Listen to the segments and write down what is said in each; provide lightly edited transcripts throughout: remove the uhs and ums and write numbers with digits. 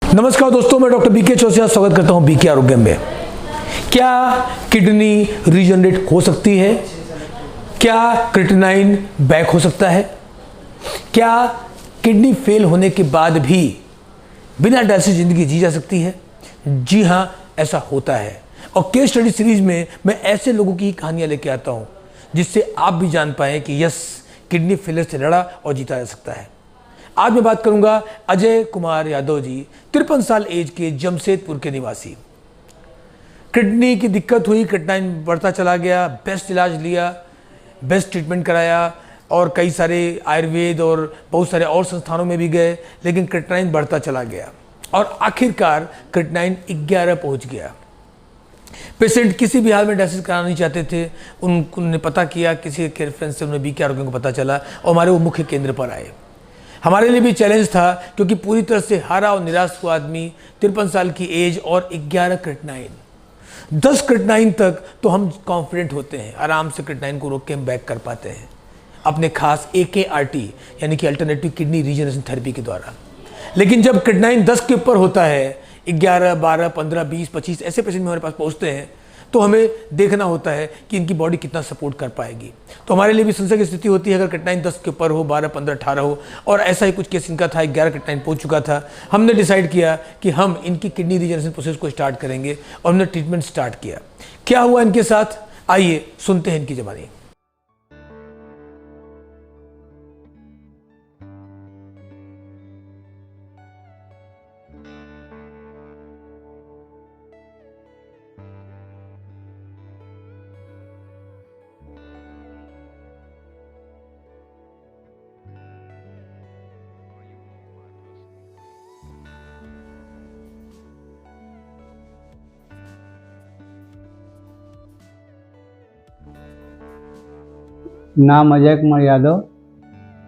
नमस्कार दोस्तों, मैं डॉक्टर बीके चौरसिया स्वागत करता हूं बीके आरोग्य में। क्या किडनी रीजनरेट हो सकती है? क्या क्रिएटिनिन बैक हो सकता है? क्या किडनी फेल होने के बाद भी बिना डायलिसिस जिंदगी जी जा सकती है? जी हां, ऐसा होता है। और केस स्टडी सीरीज में मैं ऐसे लोगों की कहानियां लेके आता हूं जिससे आप भी जान पाएं कि यस, किडनी फेलियर से लड़ा और जीता जा सकता है। आज मैं बात करूंगा अजय कुमार यादव जी, 53 साल एज के, जमशेदपुर के निवासी। किडनी की दिक्कत हुई, क्रिएटिनिन बढ़ता चला गया, बेस्ट इलाज लिया, बेस्ट ट्रीटमेंट कराया और कई सारे आयुर्वेद और बहुत सारे और संस्थानों में भी गए, लेकिन क्रिएटिनिन बढ़ता चला गया और आखिरकार क्रिएटिनिन 11 पहुंच गया। पेशेंट किसी भी हाल में डायलिसिस कराना नहीं चाहते थे। उन्होंने पता किया, किसी के रेफरेंस से उन्हें बीके आरोग्य को पता चला और हमारे वो मुख्य केंद्र पर आए। हमारे लिए भी चैलेंज था क्योंकि पूरी तरह से हारा और निराश हुआ आदमी, 53 साल की एज और 11 क्रिएटिनिन, 10 क्रिएटिनिन तक तो हम कॉन्फिडेंट होते हैं, आराम से क्रिएटिनिन को रोक के हम बैक कर पाते हैं अपने खास AKRT यानी कि अल्टरनेटिव किडनी रीजनरेशन थेरेपी के द्वारा। लेकिन जब क्रिएटिनिन 10 के ऊपर होता है, 11, 12, 15, 20, 25 ऐसे पेशेंट हमारे पास पहुंचते हैं, तो हमें देखना होता है कि इनकी बॉडी कितना सपोर्ट कर पाएगी। तो हमारे लिए भी संशय की स्थिति होती है अगर क्रिएटिनिन 10 के ऊपर हो, 12, 15, 18 हो, और ऐसा ही कुछ केस इनका था, 11 क्रिएटिनिन पहुंच चुका था। हमने डिसाइड किया कि हम इनकी किडनी रीजनरेशन प्रोसेस को स्टार्ट करेंगे और हमने ट्रीटमेंट स्टार्ट किया। क्या हुआ इनके साथ, आइए सुनते हैं इनकी जबानी। नाम अजय कुमार यादव,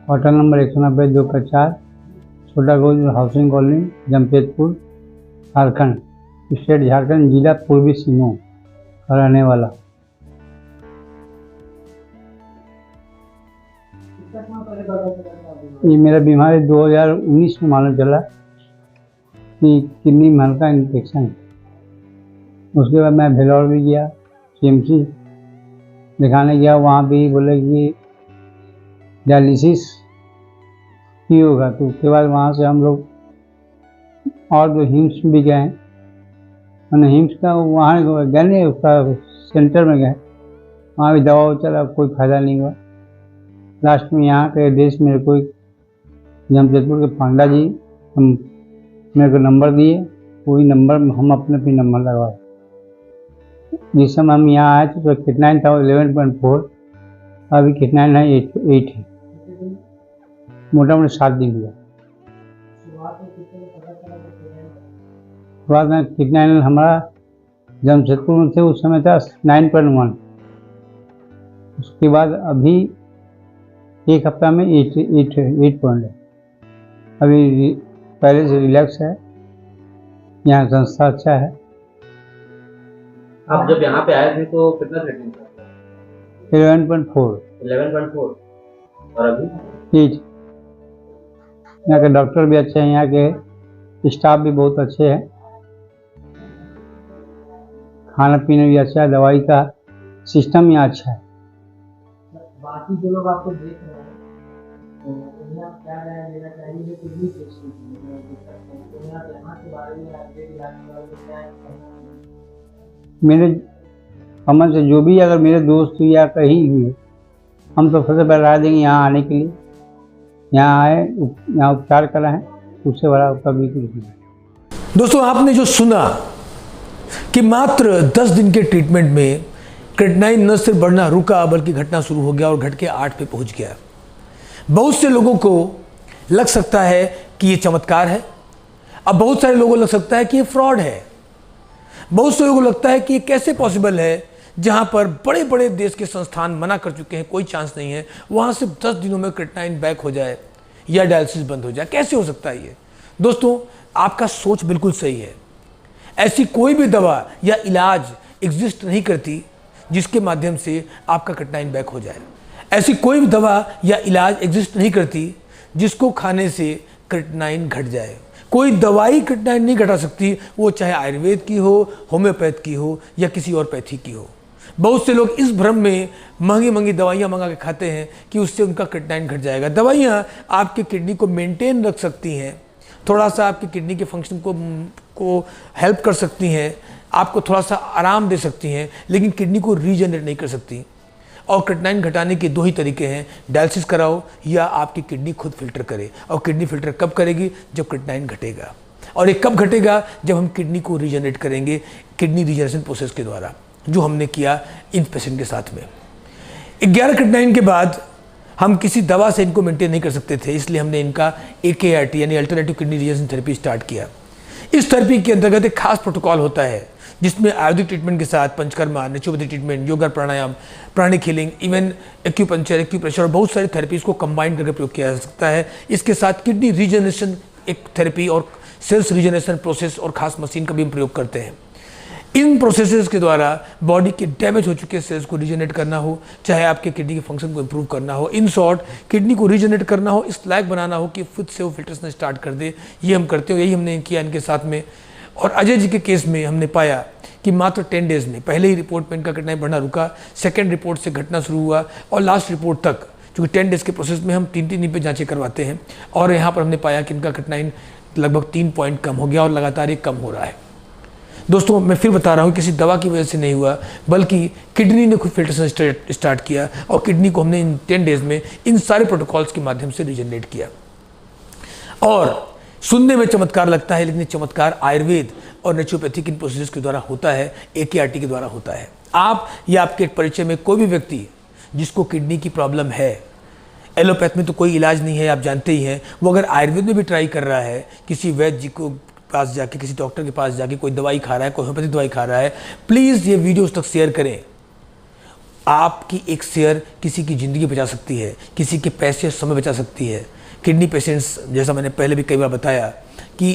होटल नंबर 190 2 छोटा गोल housing colony, Jamshedpur, Jharkhand, state Jharkhand, जिला पूर्वी सिंहभूम का रहने वाला। ये मेरा बीमारी 2019 में मालूम चला कि किडनी में हल्का इन्फेक्शन है। उसके बाद मैं भेलौर भी गया, CMC दिखाने गया, वहाँ भी बोले कि डायलिसिस ही होगा। तो उसके बाद वहाँ से हम लोग और जो हिम्स भी गए, मैंने हिम्स का वहाँ गए नहीं, उसका सेंटर में गए, वहाँ भी दवा चला, कोई फ़ायदा नहीं हुआ। लास्ट में यहाँ के देश मेरे को जमशेदपुर के पांडा जी मेरे को नंबर दिए, वही नंबर हम अपने भी नंबर लगवाए। जिस समय हम यहाँ आए थे तो क्रिएटिनिन था 11.4, अभी क्रिएटिनिन है 8 है, मोटा मोटा 7 दिन हुआ। बाद में क्रिएटिनिन हमारा जमशेदपुर में थे उस समय था 9.1, उसके बाद अभी एक हफ्ता में 8 पॉइंट है। अभी पहले से रिलैक्स है, यहाँ संस्था अच्छा है। आप जब यहाँ पे आए थे तो कितना क्रिएटिनिन था? 11.4 और अभी 8। यहाँ के डॉक्टर भी अच्छे हैं, यहाँ के स्टाफ भी बहुत अच्छे हैं, खाना पीना भी अच्छा है, दवाई का सिस्टम यहाँ अच्छा है। बाकी जो लोग आपको देख रहे हैं तो उन्हें आप क्या राय देना चाहिए किडनी पेशेंट उन्हें आप यहाँ के बारे में अपडेट जानने वाले क्या है? मेरे समझ से जो भी अगर मेरे दोस्त या कहीं हुए, हम तो सबसे पहले राय देंगे यहाँ आने के लिए, यहाँ आए, यहाँ उपचार कराएं, उससे बड़ा कभी कुछ नहीं। दोस्तों, आपने जो सुना कि मात्र 10 दिन के ट्रीटमेंट में क्रिएटिनिन न सिर्फ बढ़ना रुका बल्कि घटना शुरू हो गया और घट के 8 पे पहुंच गया। बहुत से लोगों को लग सकता है कि ये चमत्कार है, अब बहुत सारे लोगों को लग सकता है कि ये फ्रॉड है। बहुत से लोगों को लगता है कि ये कैसे पॉसिबल है, जहां पर बड़े बड़े देश के संस्थान मना कर चुके हैं, कोई चांस नहीं है, वहां से 10 दिनों में क्रिएटिनिन बैक हो जाए या डायलिसिस बंद हो जाए। कैसे हो सकता है ये? दोस्तों, आपका सोच बिल्कुल सही है। ऐसी कोई भी दवा या इलाज एग्जिस्ट नहीं करती जिसके माध्यम से आपका क्रिएटिनिन बैक हो जाए। ऐसी कोई भी दवा या इलाज एग्जिस्ट नहीं करती जिसको खाने से क्रिएटिनिन घट जाए। कोई दवाई क्रिएटिनाइन नहीं घटा सकती, वो चाहे आयुर्वेद की हो, होम्योपैथ की हो या किसी और पैथी की हो। बहुत से लोग इस भ्रम में महंगी महंगी दवाइयाँ मंगा के खाते हैं कि उससे उनका क्रिएटिनाइन घट जाएगा। दवाइयाँ आपकी किडनी को मेंटेन रख सकती हैं, थोड़ा सा आपकी किडनी के फंक्शन को हेल्प कर सकती हैं, आपको थोड़ा सा आराम दे सकती हैं, लेकिन किडनी को रीजनरेट नहीं कर सकती। और क्रिएटिनाइन घटाने के दो ही तरीके हैं, डायलिसिस कराओ या आपकी किडनी खुद फिल्टर करे। और किडनी फिल्टर कब करेगी? जब क्रिएटिनाइन घटेगा। और ये कब घटेगा? जब हम किडनी को रीजनरेट करेंगे, किडनी रीजनरेशन प्रोसेस के द्वारा, जो हमने किया इन पेशेंट के साथ में। 11 क्रिएटिनाइन के बाद हम किसी दवा से इनको मेंटेन नहीं कर सकते थे, इसलिए हमने इनका AKRT यानी alternative kidney regeneration therapy start किया। इस थेरेपी के अंतर्गत एक खास प्रोटोकॉल होता है जिसमें आयुर्वेदिक ट्रीटमेंट के साथ पंचकर्मा, नेचुरोपैथी ट्रीटमेंट, योगा, प्राणायाम, pranic healing, even acupuncture, acupressure और बहुत सारी थेरेपीज को कंबाइन करके प्रयोग किया जा सकता है। इसके साथ किडनी रीजनरेशन एक थेरेपी और सेल्स रीजनरेशन प्रोसेस और खास मशीन का भी हम प्रयोग करते हैं। इन प्रोसेसेस के द्वारा बॉडी के डैमेज हो चुके सेल्स को रीजनरेट करना हो, चाहे आपके किडनी के फंक्शन को इंप्रूव करना हो, इन शॉर्ट किडनी को रीजनरेट करना हो, इस लायक बनाना हो कि खुद से वो फिल्ट्रेशन स्टार्ट कर दे, ये हम करते हो। यही हमने किया इनके साथ में। और अजय जी के केस में हमने पाया कि मात्र 10 डेज में पहले ही रिपोर्ट में इनका क्रिएटिनाइन बढ़ना रुका, सेकेंड रिपोर्ट से घटना शुरू हुआ और लास्ट रिपोर्ट तक, क्योंकि 10 डेज के प्रोसेस में हम 3-3 दिन पे जांचें करवाते हैं, और यहाँ पर हमने पाया कि इनका क्रिएटिनाइन लगभग 3 पॉइंट कम हो गया और लगातार ये कम हो रहा है। दोस्तों, मैं फिर बता रहा हूँ, किसी दवा की वजह से नहीं हुआ, बल्कि किडनी ने खुद फिल्ट्रेशन स्टार्ट किया और किडनी को हमने इन 10 डेज में इन सारे प्रोटोकॉल्स के माध्यम से रीजनरेट किया। और सुनने में चमत्कार लगता है, लेकिन चमत्कार आयुर्वेद और नेचुरोपैथी इन प्रोसेस के द्वारा होता है, AKRT के द्वारा होता है। आप या आपके परिचय में कोई भी व्यक्ति जिसको किडनी की प्रॉब्लम है, एलोपैथ में तो कोई इलाज नहीं है, आप जानते ही हैं, वो अगर आयुर्वेद में भी ट्राई कर रहा है, किसी वैद्य जी को पास जाके, किसी डॉक्टर के पास जाके कोई दवाई खा रहा है, कोई होम्योपैथिक दवाई खा रहा है, प्लीज़ ये वीडियो उस तक शेयर करें। आपकी एक शेयर किसी की ज़िंदगी बचा सकती है, किसी के पैसे समय बचा सकती है। किडनी पेशेंट्स, जैसा मैंने पहले भी कई बार बताया कि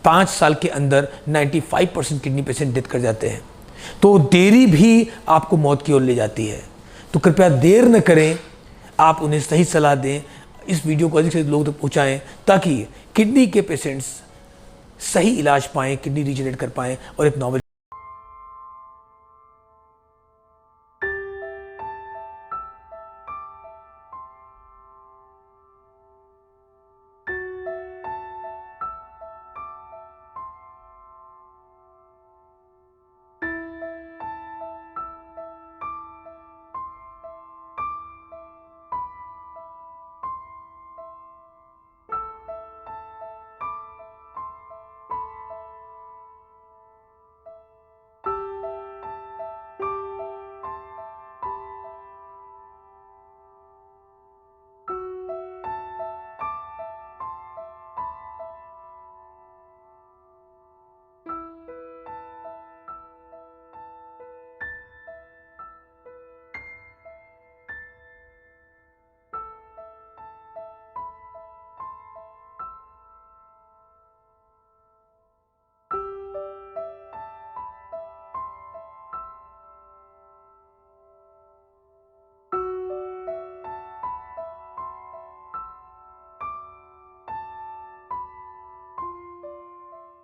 5 साल के अंदर 95% किडनी पेशेंट डेथ कर जाते हैं। तो देरी भी आपको मौत की ओर ले जाती है। तो कृपया देर न करें, आप उन्हें सही सलाह दें, इस वीडियो को अधिक से अधिक लोगों तक पहुँचाएँ ताकि किडनी के पेशेंट्स सही इलाज पाएँ, किडनी रीजनरेट कर पाएँ और एक नॉर्मल